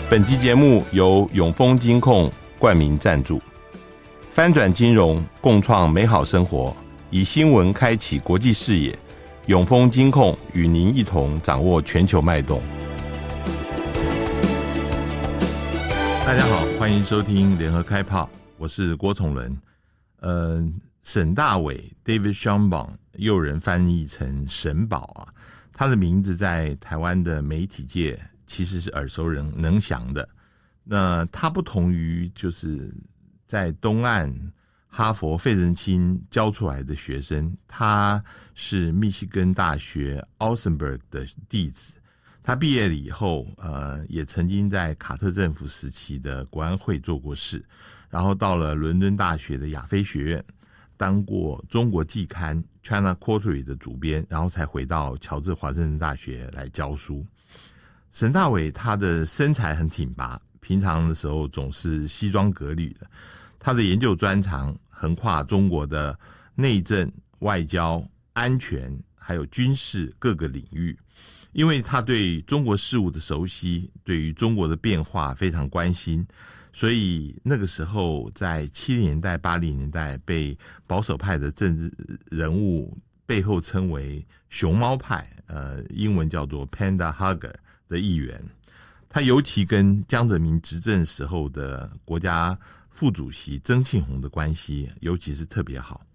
本集节目由永丰金控冠名赞助，翻转金融，共创美好生活，以新闻开启国际视野。永丰金控与您一同掌握全球脉动。大家好，欢迎收听联合开炮，我是郭崇伦。沈大伟 David Shambaugh 又有人翻译成沈宝啊，他的名字在台湾的媒体界其实是耳熟能详的。那他不同于就是在东岸哈佛费正清教出来的学生，他是密西根大学奥森伯格的弟子。他毕业了以后，也曾经在卡特政府时期的国安会做过事，然后到了伦敦大学的亚非学院当过中国季刊 China Quarterly 的主编，然后才回到乔治华盛顿大学来教书。沈大伟他的身材很挺拔，平常的时候总是西装革履的。他的研究专长横跨中国的内政、外交、安全还有军事各个领域。因为他对中国事务的熟悉，对于中国的变化非常关心，所以那个时候在70年代、80年代被保守派的政治人物背后称为熊猫派，英文叫做 Panda Hugger 的议员。他尤其跟江泽民执政时候的国家副主席曾庆红的关系尤其是特别好。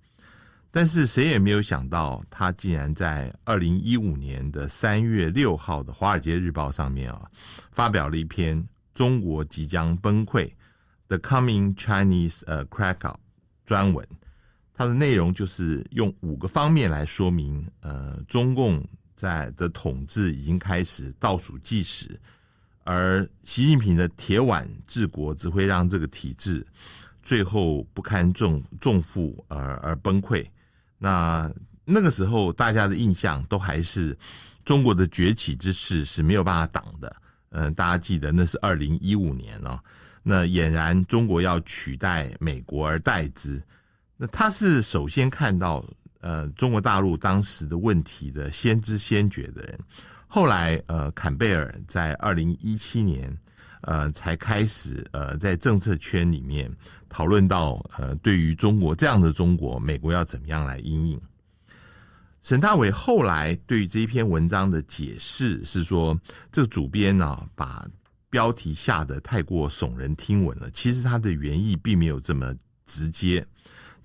但是谁也没有想到，他竟然在2015年的3月6号的《华尔街日报》上面发表了一篇中国即将崩溃 The Coming Chinese Crackdown 专文。它的内容就是用5个方面来说明中共的统治已经开始倒数计时，而习近平的铁腕治国只会让这个体制最后不堪重负而崩溃。那个时候大家的印象都还是中国的崛起之势是没有办法挡的。大家记得那是2015年哦。那俨然中国要取代美国而代之。那他是首先看到中国大陆当时的问题的先知先觉的人。后来坎贝尔在2017年才开始在政策圈里面讨论到对于中国这样的中国，美国要怎么样来因应。沈大伟后来对于这一篇文章的解释是说，这个主编把标题下得太过耸人听闻了，其实他的原意并没有这么直接。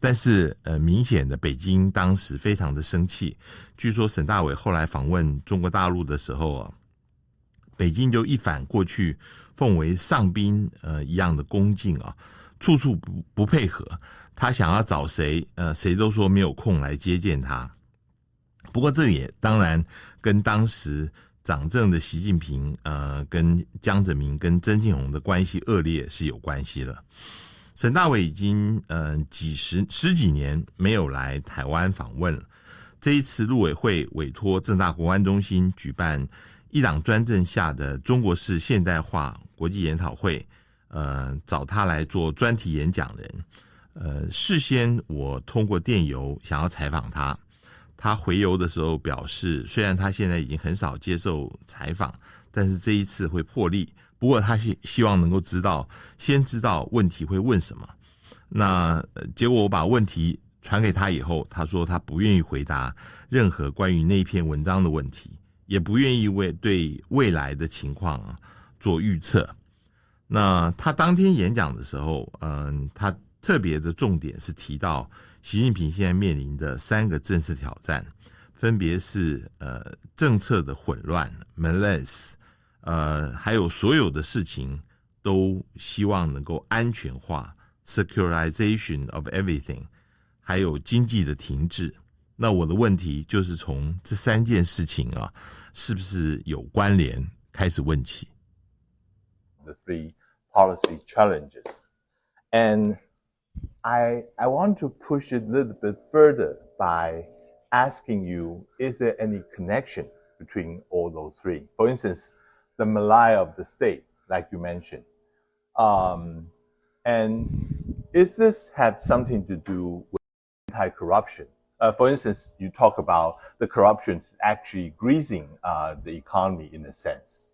但是明显的北京当时非常的生气。据说沈大伟后来访问中国大陆的时候北京就一反过去奉为上宾一样的恭敬处处不配合。他想要找谁谁都说没有空来接见他。不过这也当然跟当时掌政的习近平跟江泽民跟曾庆红的关系恶劣是有关系了。沈大伟已经十几年没有来台湾访问了。这一次陆委会委托政大国安中心举办一党专政下的中国式现代化国际研讨会，找他来做专题演讲人。事先我通过电邮想要采访他，他回邮的时候表示，虽然他现在已经很少接受采访，但是这一次会破例。不过他希望能够先知道问题会问什么。那结果我把问题传给他以后，他说他不愿意回答任何关于那篇文章的问题，也不愿意对未来的情况做预测。那他当天演讲的时候，他特别的重点是提到习近平现在面临的3个政治挑战，分别是政策的混乱 malaise，还有所有的事情都希望能够安全化 securitization of everything， 还有经济的停滞。那我的问题就是从这3件事情是不是有关联开始问起。 The 3 policy challenges, and I want to push it a little bit further by asking you, is there any connection between all those 3? For instance, the malaya of the state, like you mentioned. And is this have something to do with anti-corruption? For instance, you talk about the corruption is actually greasing the economy in a sense.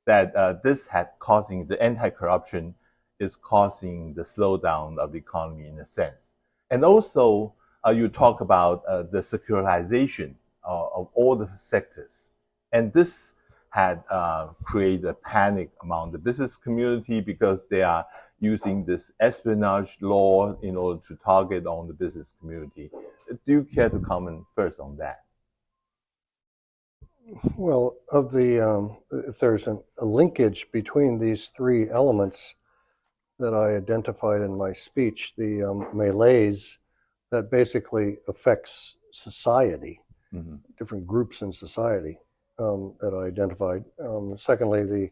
that this had causing the anti-corruption is causing the slowdown of the economy in a sense. And also, you talk about the securitization of all the sectors. And this had created a panic among the business community because they are using this espionage law in order to target on the business community. Do you care to comment first on that? Well, if there's a linkage between these three elements that I identified in my speech, the malaise that basically affects society, different groups in society that I identified. Secondly, the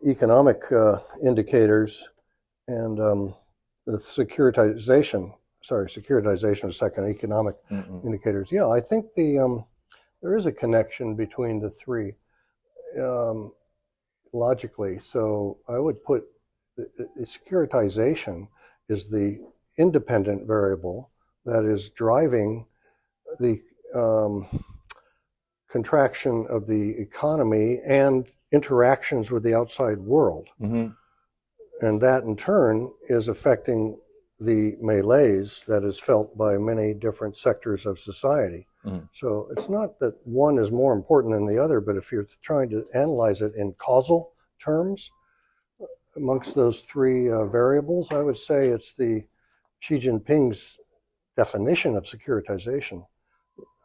economic indicators and the securitization is second, economic indicators. Yeah, I think there is a connection between the three logically. So I would put the securitization is the independent variable that is driving the contraction of the economy and interactions with the outside world. And that in turn is affecting the malaise that is felt by many different sectors of society. So it's not that one is more important than the other, but if you're trying to analyze it in causal terms, amongst those three variables, I would say it's the Xi Jinping's definition of securitization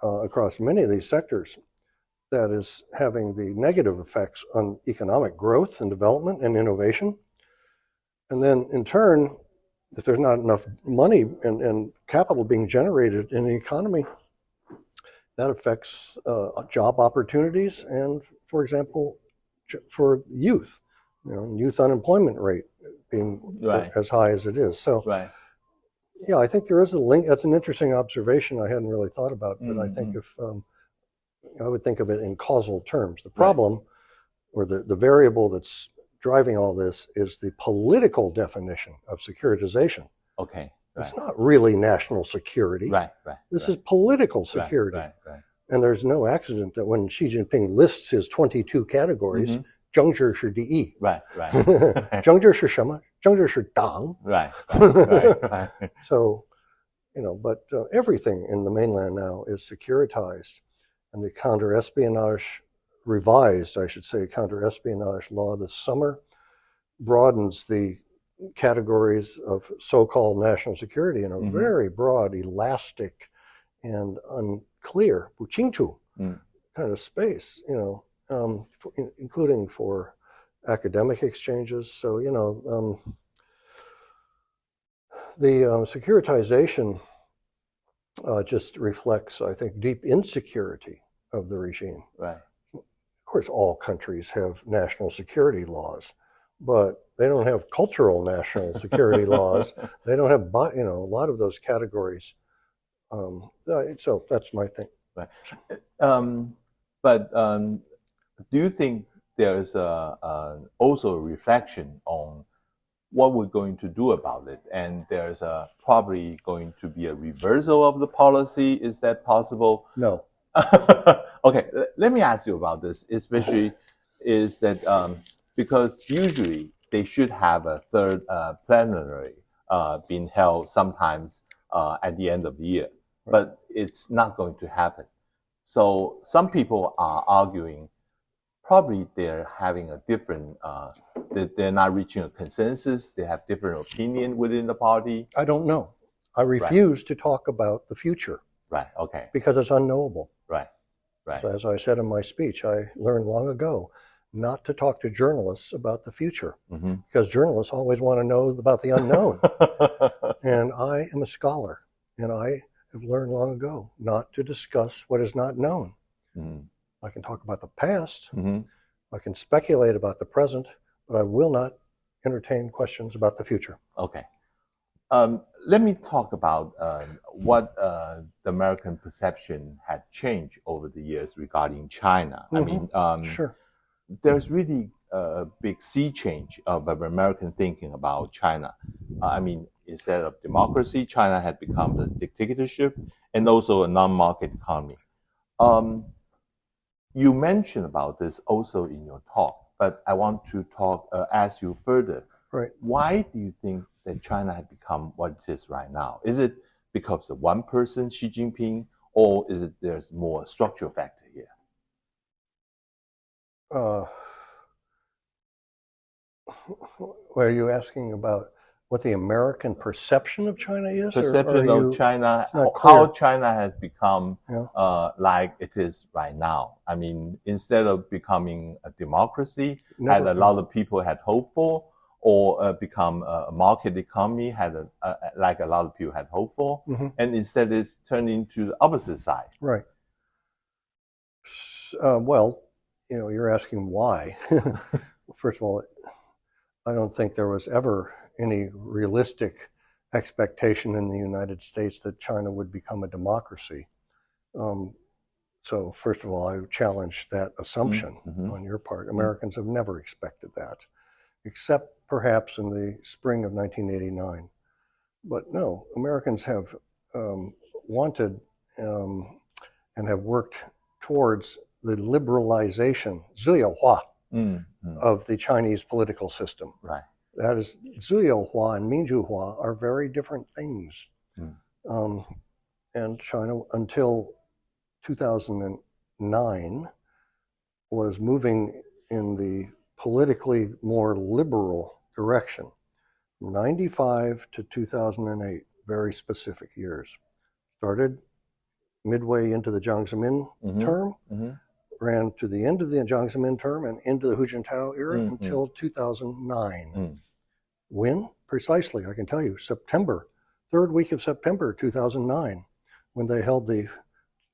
across many of these sectors that is having the negative effects on economic growth and development and innovation. And then in turn, if there's not enough money and capital being generated in the economy, that affects job opportunities and, for example, for youth, youth unemployment rate being as high as it is. So, yeah, I think there is a link. That's an interesting observation I hadn't really thought about, but I think if I would think of it in causal terms. The problem or the variable that's driving all this is the political definition of securitization. Okay. It's not really national security. This is political security. And there's no accident that when Xi Jinping lists his 22 categories, 政治是第一. 政治是什么? 政治是党. So, but everything in the mainland now is securitized, and the counter-espionage law this summer broadens the categories of so-called national security in a very broad, elastic, and unclear, 不清楚 kind of space, including for academic exchanges. So, the securitization just reflects, I think, deep insecurity of the regime. Of course, all countries have national security laws, but they don't have cultural national security laws. They don't have, a lot of those categories. So that's my thing. But do you think there's also a reflection on what we're going to do about it? And there's probably going to be a reversal of the policy. Is that possible? No. Okay, let me ask you about this, especially is that because usually they should have a third plenary being held sometimes at the end of the year, but it's not going to happen. So some people are arguing probably they're having a different, they're not reaching a consensus, they have different opinion within the party. I don't know. I refuse to talk about the future. Okay. Because it's unknowable. Right. So as I said in my speech, I learned long ago not to talk to journalists about the future, because journalists always want to know about the unknown. And I am a scholar, and I have learned long ago not to discuss what is not known. I can talk about the past, I can speculate about the present, but I will not entertain questions about the future. Okay. Let me talk about what the American perception had changed over the years regarding China. I mean, sure. There's really a big sea change of American thinking about China. I mean, instead of democracy, China had become a dictatorship and also a non-market economy. you mentioned about this also in your talk, but I want to ask you further. Right. Why do you think that China has become what it is right now? Is it because of one person, Xi Jinping, or is it there's more structural factor here? Are you asking about what the American perception of China is? Perception of China, how China has become like it is right now. I mean, instead of becoming a democracy, had a lot of people had hoped for, or become a market economy, like a lot of people had hoped for, and instead it's turned into the opposite side. Right. Well, you're asking why. First of all, I don't think there was ever any realistic expectation in the United States that China would become a democracy. So first of all, I challenge that assumption on your part. Americans have never expected that, except perhaps in the spring of 1989. But no, Americans have wanted and have worked towards the liberalization, 自由化, of the Chinese political system. Right. That is, 自由化 and 民主化 are very different things. And China, until 2009, was moving in the politically more liberal direction. 95 to 2008, very specific years. Started midway into the Jiang Zemin term, ran to the end of the Jiang Zemin term and into the Hu Jintao era until 2009. When? Precisely, I can tell you, September, third week of September 2009, when they held the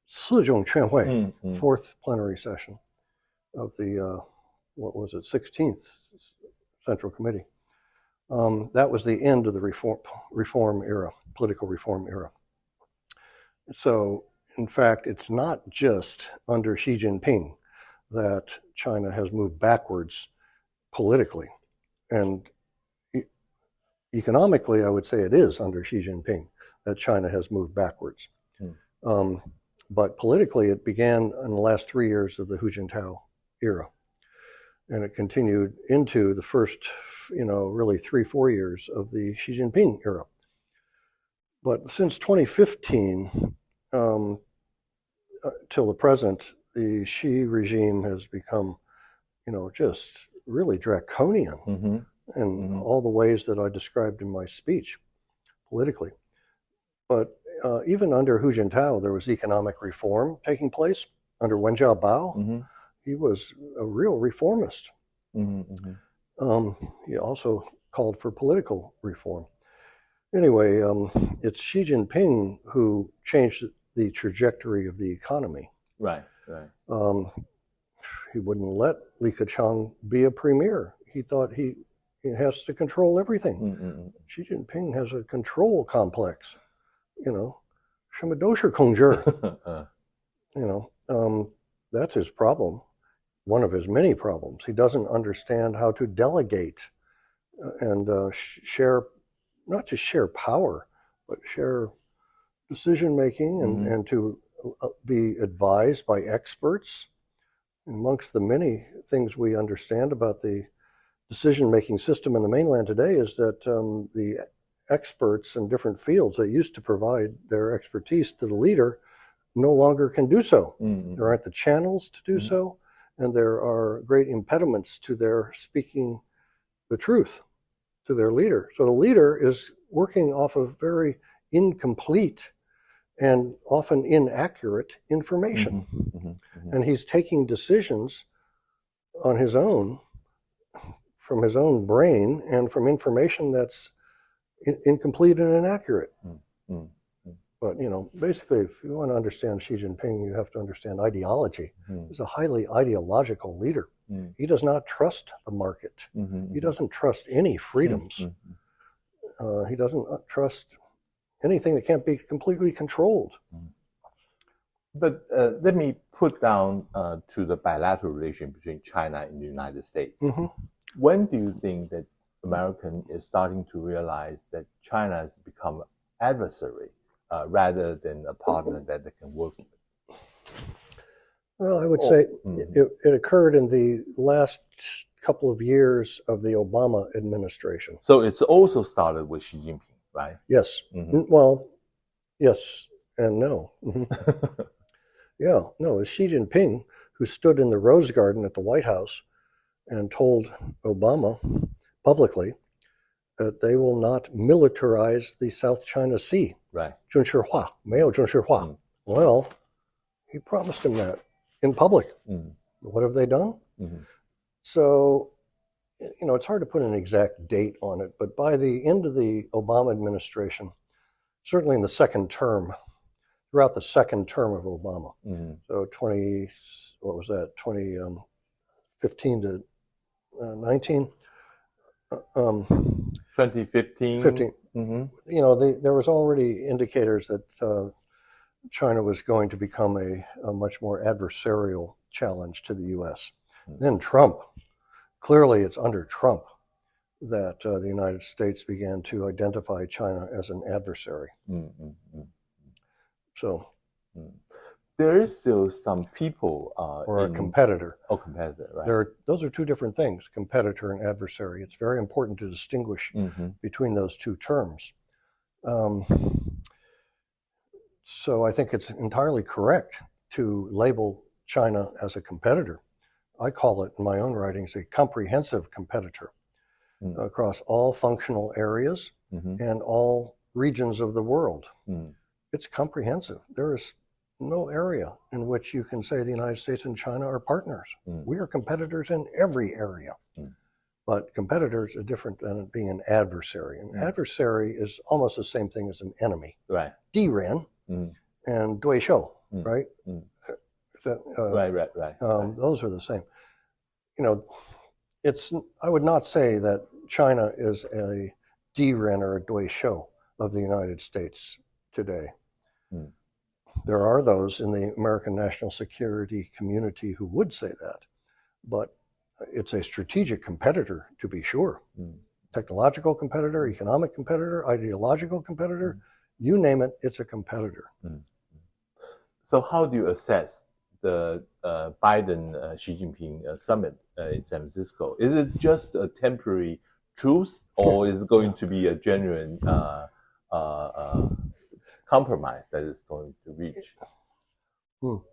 四中全会, fourth plenary session of the, 16th Central Committee. That was the end of the reform era, political reform era. So, in fact, it's not just under Xi Jinping that China has moved backwards politically. And economically, I would say it is under Xi Jinping that China has moved backwards. But politically, it began in the last 3 years of the Hu Jintao era. And it continued into the first, really 3-4 years of the Xi Jinping era. But since 2015, till the present, the Xi regime has become, just really draconian in all the ways that I described in my speech politically. But even under Hu Jintao, there was economic reform taking place. Under Wen Jiabao, he was a real reformist. He also called for political reform. Anyway, it's Xi Jinping who changed the trajectory of the economy. Right. He wouldn't let Li Keqiang be a premier. He thought he has to control everything. Xi Jinping has a control complex. 什么都是控制. That's his problem. One of his many problems. He doesn't understand how to delegate and share, not just share power, but share decision-making and to be advised by experts. Amongst the many things we understand about the decision-making system in the mainland today is that the experts in different fields that used to provide their expertise to the leader no longer can do so. There aren't the channels to do so, and there are great impediments to their speaking the truth to their leader. So the leader is working off of very incomplete and often inaccurate information. And he's taking decisions on his own, from his own brain, and from information that's incomplete and inaccurate. But, basically, if you want to understand Xi Jinping, you have to understand ideology. He's a highly ideological leader. He does not trust the market. He doesn't trust any freedoms. He doesn't trust anything that can't be completely controlled. But let me put down to the bilateral relation between China and the United States. When do you think that American is starting to realize that China has become an adversary rather than a partner that they can work with? Well, I would say it occurred in the last couple of years of the Obama administration. So it's also started with Xi Jinping, right? Yes. Well, yes and no. Yeah, no, it's Xi Jinping who stood in the Rose Garden at the White House and told Obama publicly that they will not militarize the South China Sea. Right. 军事化，没有军事化。Well, he promised him that in public. What have they done? So, it's hard to put an exact date on it, but by the end of the Obama administration, certainly in the second term, throughout the second term of Obama, so 2015 to 19, 2015. 15. There was already indicators that China was going to become a much more adversarial challenge to the U.S. Then Trump, clearly it's under Trump that the United States began to identify China as an adversary. So there is still some people or a competitor. Oh, competitor, right. Those are two different things, competitor and adversary. It's very important to distinguish between those two terms. So I think it's entirely correct to label China as a competitor. I call it in my own writings a comprehensive competitor across all functional areas and all regions of the world. It's comprehensive. There is no area in which you can say the United States and China are partners. We are competitors in every area. But competitors are different than being an adversary. An adversary is almost the same thing as an enemy. Right. 敌人 and 对手, right? Right. Those are the same. I would not say that China is a 敌人 or a 对手 of the United States today. There are those in the American national security community who would say that, but it's a strategic competitor, to be sure. Technological competitor, economic competitor, ideological competitor, you name it, it's a competitor. So how do you assess the Biden-Xi Jinping summit in San Francisco? Is it just a temporary truce, or is it going to be a genuine compromise that is going to reach? Well,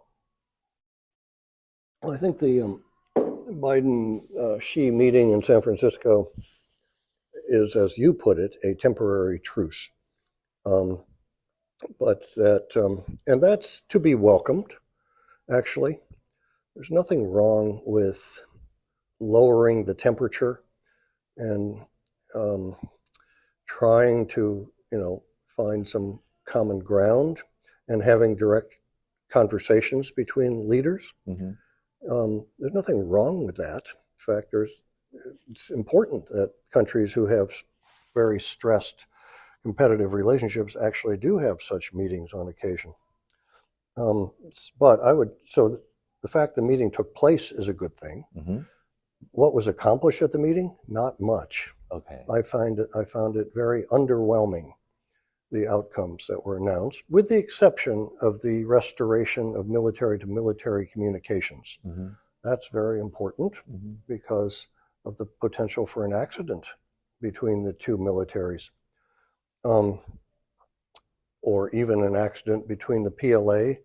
I think the Biden-Xi meeting in San Francisco is, as you put it, a temporary truce. But and that's to be welcomed, actually. There's nothing wrong with lowering the temperature and trying to, find some common ground and having direct conversations between leaders. There's nothing wrong with that. In fact, it's important that countries who have very stressed competitive relationships actually do have such meetings on occasion. But the fact the meeting took place is a good thing. What was accomplished at the meeting? Not much. Okay. I found it very underwhelming, the outcomes that were announced, with the exception of the restoration of military-to-military communications. That's very important because of the potential for an accident between the two militaries, or even an accident between the PLA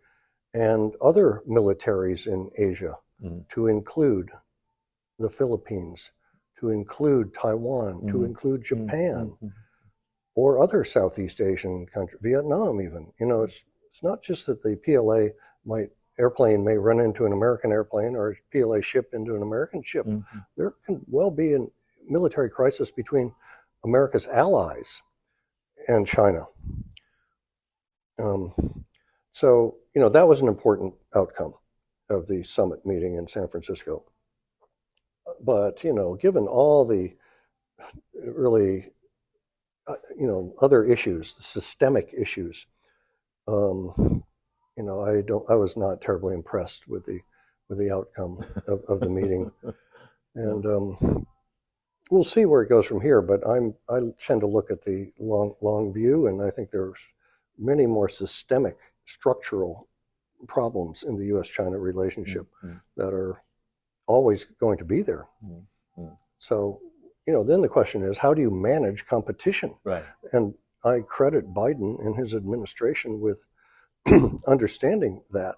and other militaries in Asia, to include the Philippines, to include Taiwan, to include Japan, or other Southeast Asian countries, Vietnam even. It's not just that the PLA airplane may run into an American airplane or a PLA ship into an American ship. There can well be a military crisis between America's allies and China. So, that was an important outcome of the summit meeting in San Francisco. But, given all the really, other issues, the systemic issues, I was not terribly impressed with the outcome of the meeting. And we'll see where it goes from here, but I tend to look at the long view, and I think there's many more systemic structural problems in the U.S.-China relationship that are always going to be there. So, then the question is, how do you manage competition? Right. And I credit Biden and his administration with understanding that.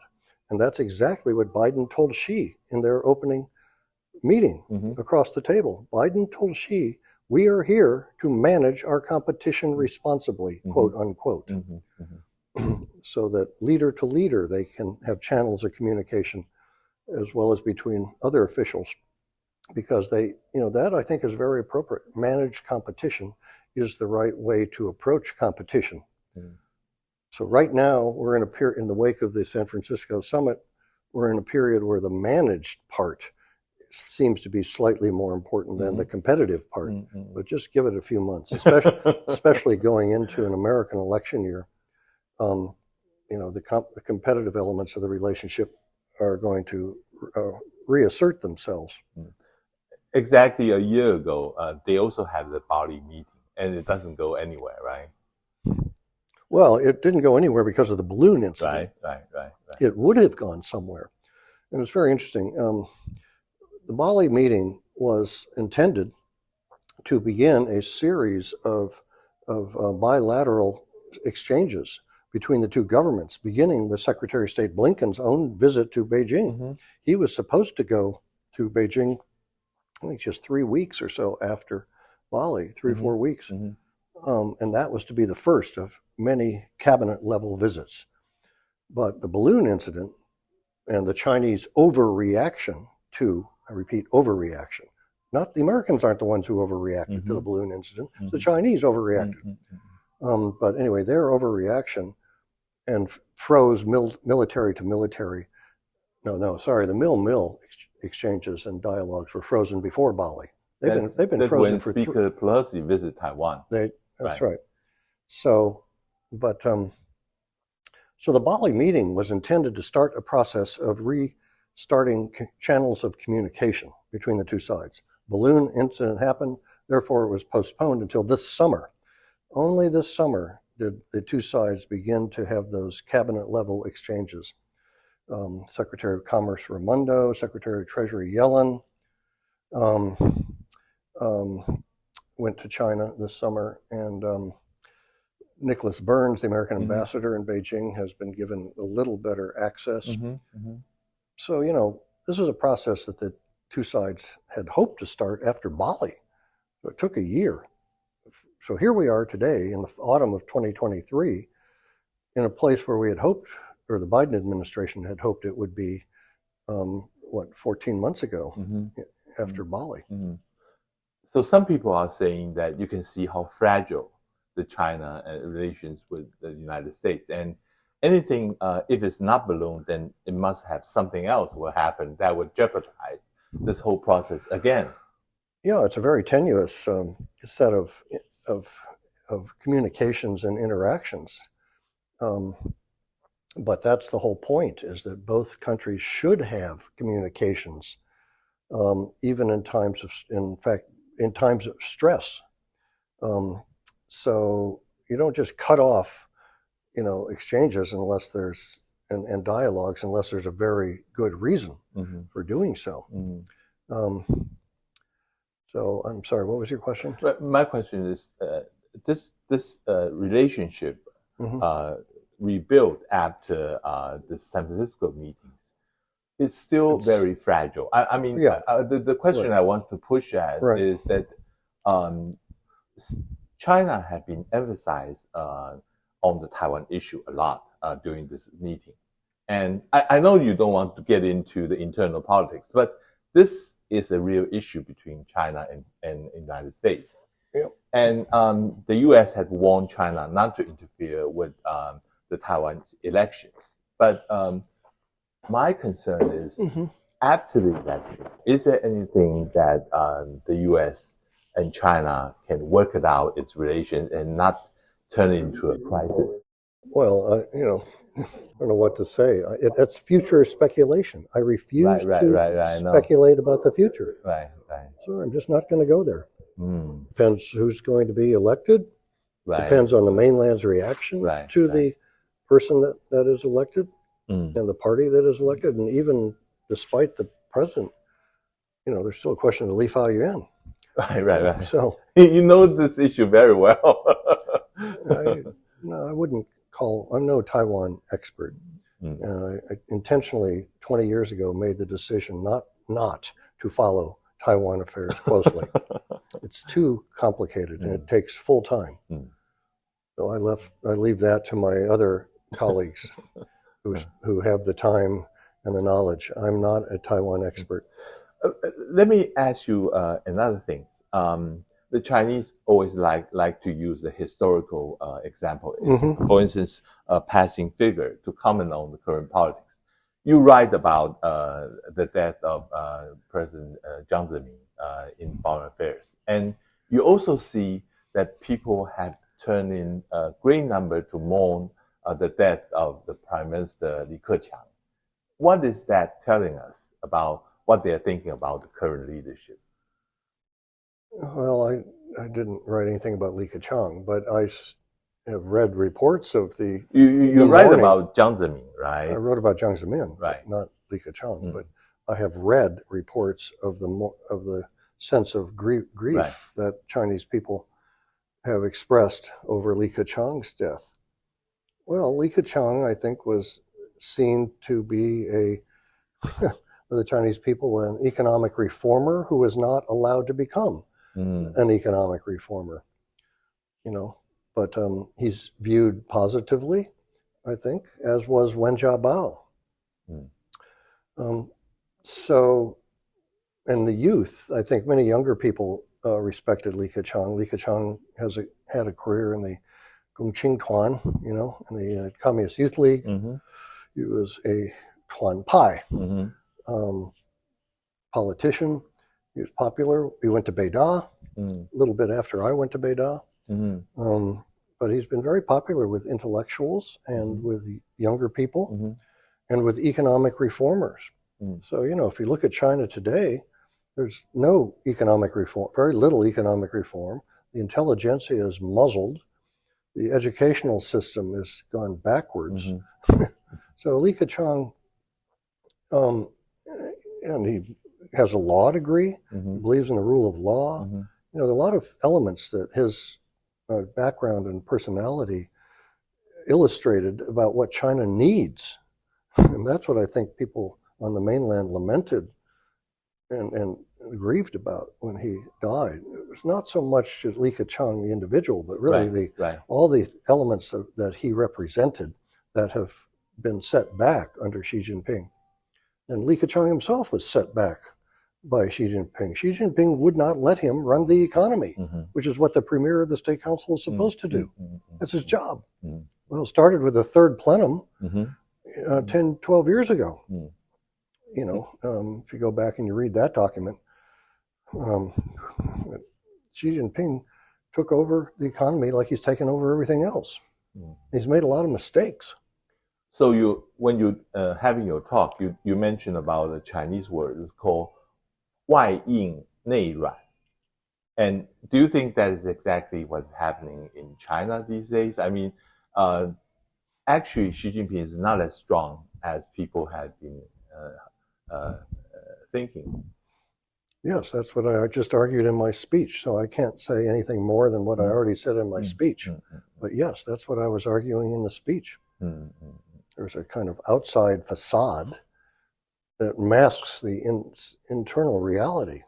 And that's exactly what Biden told Xi in their opening meeting across the table. Biden told Xi, we are here to manage our competition responsibly, quote unquote. So that leader to leader, they can have channels of communication as well as between other officials. Because they, that I think is very appropriate. Manage competition is the right way to approach competition. So right now, we're in a period, in the wake of the San Francisco summit, we're in a period where the managed part seems to be slightly more important than the competitive part. But just give it a few months, especially going into an American election year. The competitive elements of the relationship are going to reassert themselves. Exactly a year ago, they also had the Bali meeting, and it doesn't go anywhere, right? Well, it didn't go anywhere because of the balloon incident. Right. It would have gone somewhere. And it's very interesting. The Bali meeting was intended to begin a series of bilateral exchanges between the two governments, beginning with Secretary of State Blinken's own visit to Beijing. He was supposed to go to Beijing, I think just 3 weeks or so after Bali, 3-4 weeks. And that was to be the first of many cabinet-level visits. But the balloon incident and the Chinese overreaction to, I repeat, overreaction. Not the Americans aren't the ones who overreacted to the balloon incident. The Chinese overreacted. But anyway, their overreaction and froze military to military. The mill exchanges and dialogues were frozen before Bali. They've been frozen when for Speaker Pelosi visited Taiwan. That's right. So, so the Bali meeting was intended to start a process of restarting channels of communication between the two sides. Balloon incident happened, therefore it was postponed until this summer. Only this summer did the two sides begin to have those cabinet-level exchanges. Secretary of Commerce Raimondo, Secretary of Treasury Yellen went to China this summer, and Nicholas Burns, the American ambassador in Beijing, has been given a little better access. So, this is a process that the two sides had hoped to start after Bali. So it took a year. So here we are today in the autumn of 2023 in a place where we had hoped, or the Biden administration had hoped it would be, 14 months ago after Bali. So some people are saying that you can see how fragile the China relations with the United States, and anything, if it's not balloon, then it must have something else will happen that would jeopardize this whole process again. Yeah, it's a very tenuous set of communications and interactions. But that's the whole point, is that both countries should have communications, even in times of stress. So you don't just cut off, exchanges unless there's, and dialogues unless there's a very good reason for doing so. So I'm sorry, what was your question? My question is, this relationship rebuilt after the San Francisco meetings, it's still very fragile. I mean, the question I want to push at is that China had been emphasized on the Taiwan issue a lot during this meeting. And I know you don't want to get into the internal politics, but this is a real issue between China and the United States. And the U.S. had warned China not to interfere with the Taiwan elections. But my concern is, after the election, is there anything that the U.S. and China can work it out, its relations, and not turn it into a crisis? Well, I don't know what to say. That's future speculation. I refuse to speculate about the future. So I'm just not going to go there. Depends who's going to be elected. Depends on the mainland's reaction to the person that is elected. and the party that is elected, and even despite the president, there's still a question of the Li Faoyuan. Right. So you know this issue very well. I wouldn't I'm no Taiwan expert. I intentionally 20 years ago made the decision not to follow Taiwan affairs closely. It's too complicated and it takes full time. So I leave that to my other colleagues who have the time and the knowledge. I'm not a Taiwan expert. Let me ask you another thing. The Chinese always like to use the historical example. For instance, a passing figure to comment on the current politics. You write about the death of President Jiang Zemin in foreign affairs. And you also see that people have turned in a great number to mourn the death of the Prime Minister Li Keqiang. What is that telling us about what they're thinking about the current leadership? Well, I didn't write anything about Li Keqiang, but I have read reports of the... You write about Jiang Zemin, right? I wrote about Jiang Zemin, right? Not Li Keqiang, but I have read reports of the sense of grief that Chinese people have expressed over Li Keqiang's death. Well, Li Keqiang, I think, was seen to be for the Chinese people, an economic reformer who was not allowed to become an economic reformer, but he's viewed positively, I think, as was Wen Jiabao. So, and the youth, I think many younger people respected Li Keqiang. Li Keqiang had a career in the Gongqing Tuan, in the Communist Youth League. He was a Tuan Pai politician. He was popular. He went to Beida a little bit after I went to Beida. But he's been very popular with intellectuals and with younger people and with economic reformers. So, if you look at China today, there's no economic reform, very little economic reform. The intelligentsia is muzzled. The educational system has gone backwards. So Li Keqiang, and he has a law degree, believes in the rule of law. There are a lot of elements that his background and personality illustrated about what China needs. And that's what I think people on the mainland lamented and grieved about when he died. It was not so much Li Keqiang, the individual, but really all the elements that he represented that have been set back under Xi Jinping. And Li Keqiang himself was set back by Xi Jinping. Xi Jinping would not let him run the economy, which is what the premier of the State Council is supposed to do. That's his job. Well, it started with the third plenum 10, 12 years ago. If you go back and you read that document, Xi Jinping took over the economy like he's taken over everything else. He's made a lot of mistakes. So when you having your talk, you mentioned about the Chinese word. It's called 外硬内软. And do you think that is exactly what's happening in China these days? I mean, actually, Xi Jinping is not as strong as people had been thinking. Yes, that's what I just argued in my speech. So I can't say anything more than what I already said in my speech. But yes, that's what I was arguing in the speech. There's a kind of outside facade that masks the internal reality.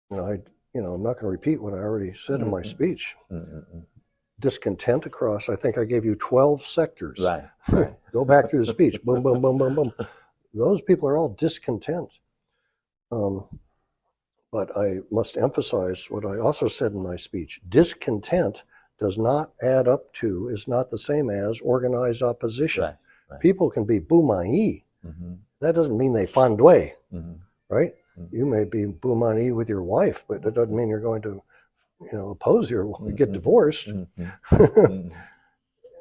I'm not going to repeat what I already said in my speech. Discontent across, I think I gave you 12 sectors. Right. Go back through the speech. Boom, boom, boom, boom, boom. Those people are all discontent. But I must emphasize what I also said in my speech. Discontent does not add up to, is not the same as organized opposition. People can be boumayi. That doesn't mean they fandui, right? You may be boumayi with your wife, but that doesn't mean you're going to, oppose get divorced.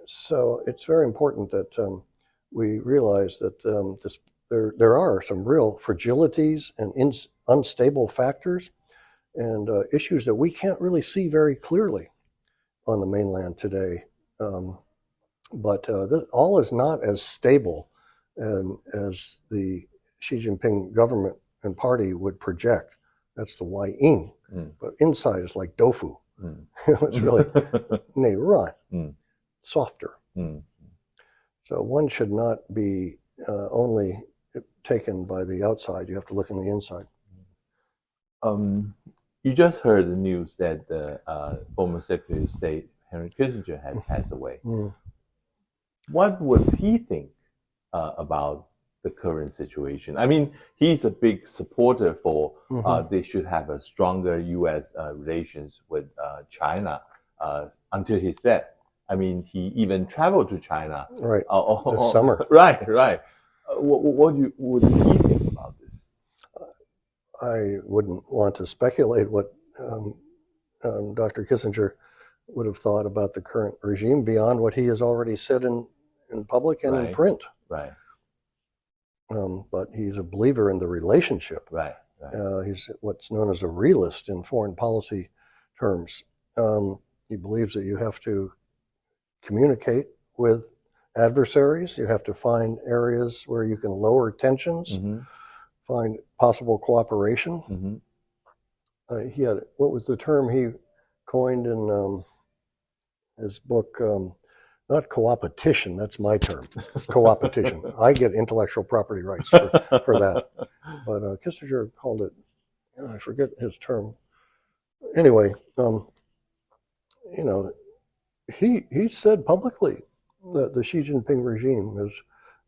So it's very important that we realize that there are some real fragilities and unstable factors and issues that we can't really see very clearly on the mainland today. But all is not as stable as the Xi Jinping government and party would project. That's the Wai Ying. But inside is like tofu. It's really neiran, softer. So one should not be only taken by the outside. You have to look in the inside. You just heard the news that the former Secretary of State Henry Kissinger had passed away. What would he think about the current situation? I mean, he's a big supporter for they should have a stronger U.S. Relations with China until his death. I mean, he even traveled to China. Right, this summer. Right. What would he think about this? I wouldn't want to speculate what Dr. Kissinger would have thought about the current regime beyond what he has already said in public and in print. Right. But he's a believer in the relationship. Right. He's what's known as a realist in foreign policy terms. He believes that you have to communicate with adversaries. You have to find areas where you can lower tensions, find possible cooperation. He had, what was the term he coined in his book? Not co-opetition, that's my term, co-opetition. I get intellectual property rights for that. But Kissinger called it, I forget his term. Anyway, he said publicly that the Xi Jinping regime has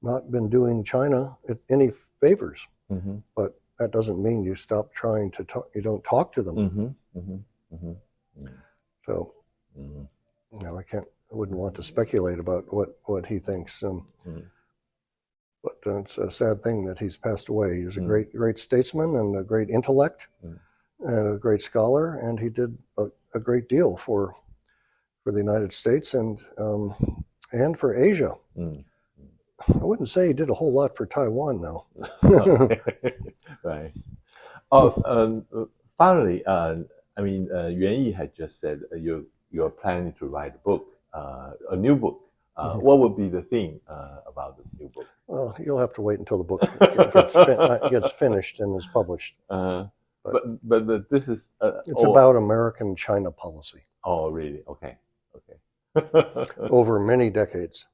not been doing China any favors. But that doesn't mean you stop trying to talk, you don't talk to them. So, I wouldn't want to speculate about what he thinks. But it's a sad thing that he's passed away. He was a great statesman and a great intellect and a great scholar, and he did a great deal for the United States and for Asia. I wouldn't say he did a whole lot for Taiwan, though. Right. Finally, Yuan Yi had just said you're planning to write a book. A new book. What would be the theme about the new book? Well, you'll have to wait until the book gets finished and is published. But this is... it's about American-China policy. Oh, really? Okay. Over many decades.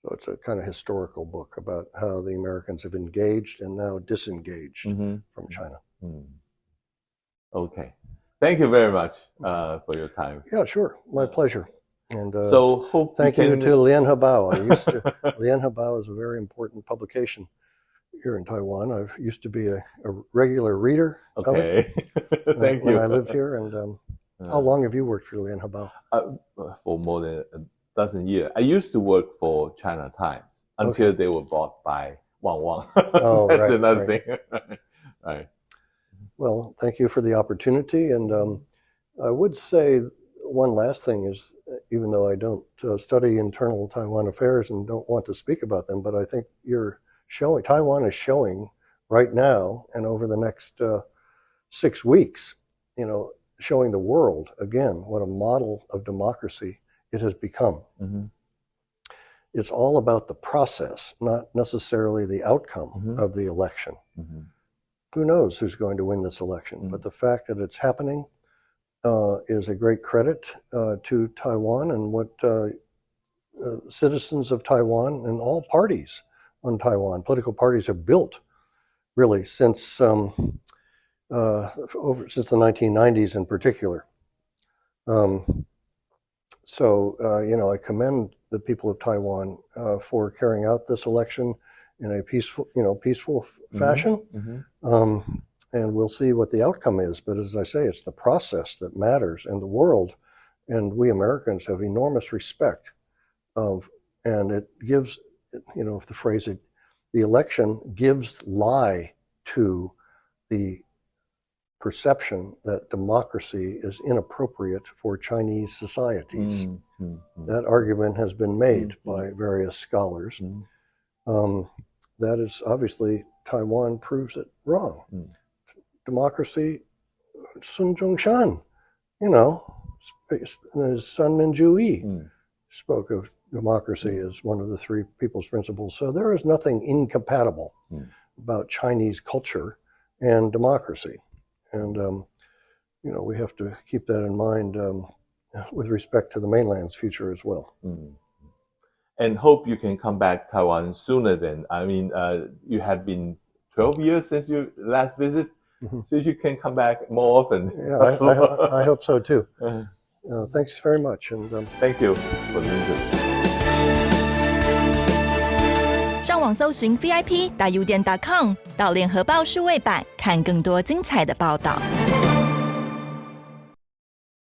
So it's a kind of historical book about how the Americans have engaged and now disengaged from China. Okay. Thank you very much for your time. Yeah, sure. My pleasure. And so thank you to Lian Hebao. Lian Hebao is a very important publication here in Taiwan. I used to be a regular reader of it. Thank you. When I lived here. And how long have you worked for Lian Hebao? For more than a dozen years. I used to work for China Times until they were bought by Wang Wang. Oh, That's another thing. Right. Well, thank you for the opportunity. And I would say one last thing is, even though I don't study internal Taiwan affairs and don't want to speak about them, but I think Taiwan is showing right now and over the next 6 weeks, showing the world again what a model of democracy it has become. It's all about the process, not necessarily the outcome of the election. Who knows who's going to win this election? But the fact that it's happening is a great credit to Taiwan and what citizens of Taiwan and all parties on Taiwan, political parties, have built really since the 1990s in particular. I commend the people of Taiwan for carrying out this election in a peaceful fashion. And we'll see what the outcome is. But as I say, it's the process that matters, and the world and we Americans have enormous respect of, and it gives, the phrase, the election gives lie to the perception that democracy is inappropriate for Chinese societies. That argument has been made by various scholars. That is obviously, Taiwan proves it wrong. Democracy, Sun Zhongshan, Sun Minju-yi spoke of democracy is one of the three people's principles. So there is nothing incompatible about Chinese culture and democracy. And, we have to keep that in mind with respect to the mainland's future as well. And hope you can come back Taiwan sooner then. I mean, you have been 12 years since your last visit, so you can come back more often. Yeah, I hope so too. Thanks very much. And thank you for the interview. 上网搜寻 VIP.udn.com 到联合报数位版看更多精彩的报道。